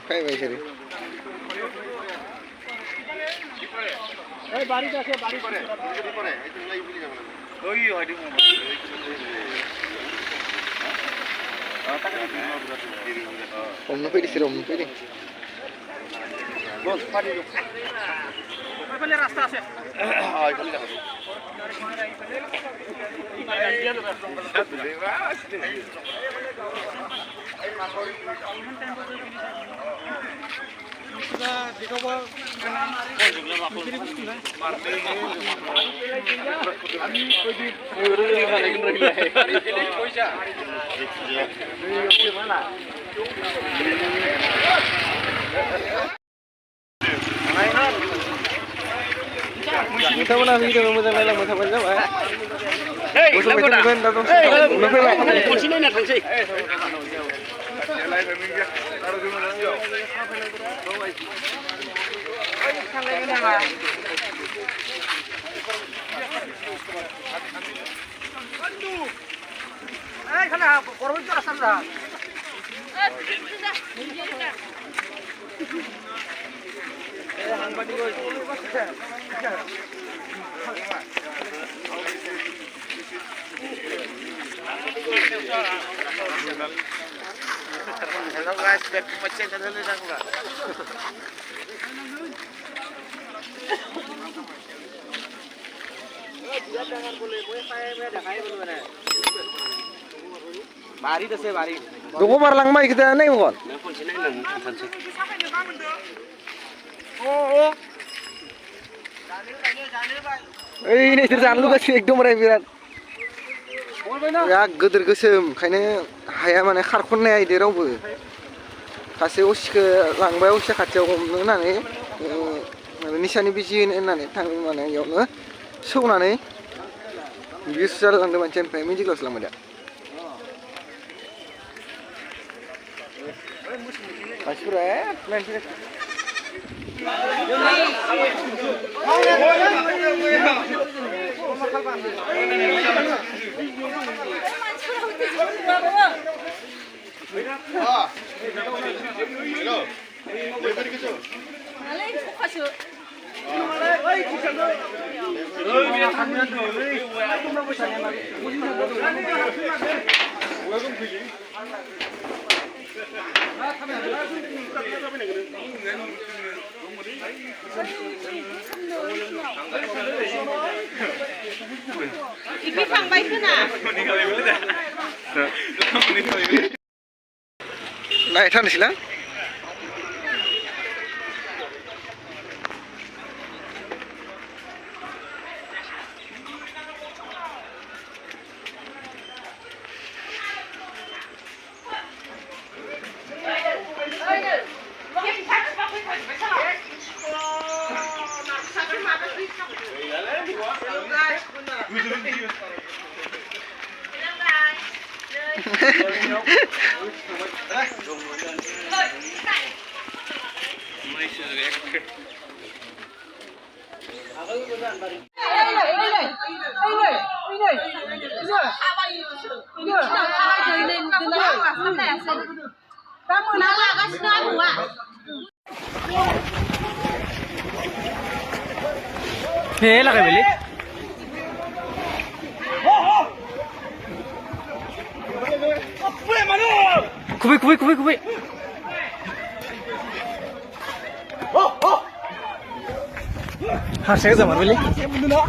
খাইবাই sorry এই বাড়ি আছে বাড়ি পরে পরে এই তো লাই বলি যাব না ওই হয়দি অন্য পেড়ি ছিল অন্য পেড়ি বস পারি ওইখানে রাস্তা আছে ওইখানে যাবো Muntah mana video muntah mana muntah mana apa? Hei, muntah lagu dah. muntah Kursi ni nak tangsi. Eh, kana korban tu asal dah. Hello guys, back to my channel. Bari tu saya bari. Tunggu marlang mai kita naik bukan? Oh. Ini terjangan lu kasih ekdom rai birat. Ya gedir gesem, kayaknya haya mana kharkhunnya ide rawu. Kasih uske langbay uske kacau mana nih? Nisani bijin mana tang mana ya mana? So mana nih? Bisa lang dengan cempe, minji kelas lama dia. Masuk ya, main sini. Iki pangbai kena. Nah, itu nih silang. Hei, lagi beli. Kubi. Harusnya zaman beli.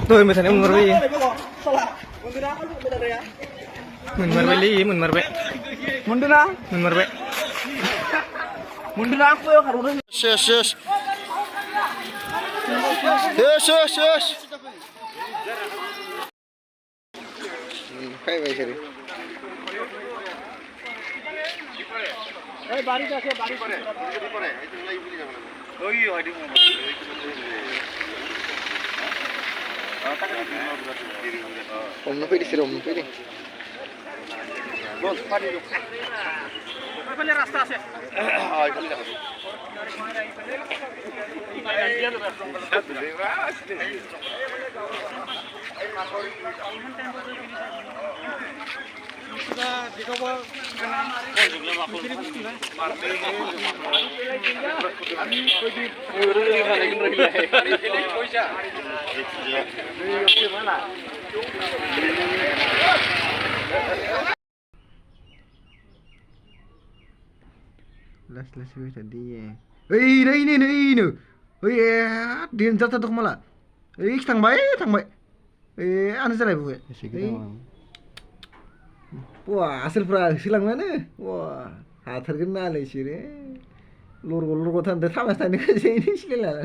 Tuh misalnya mundur beli. Mundur beli. Mundur aku ya karena. Yes. খাইবাই sorry এই বাড়ি আছে বাড়ি পরে এই তো লাই বলি যাব না ওই হয়দি অন্য পেড়ি ছিল অন্য পেড়ি বস পারি ওইখানে রাস্তা আছে ওইখানে যাবো Las wih tadi ya. Ini. Diam jatuh tuh malah. Thằng ăn ra này vừa. Wah, asalnya silang mana? Wah, hathar kena lagi sih. Lur than, dah sama tadi kan ini sih lah.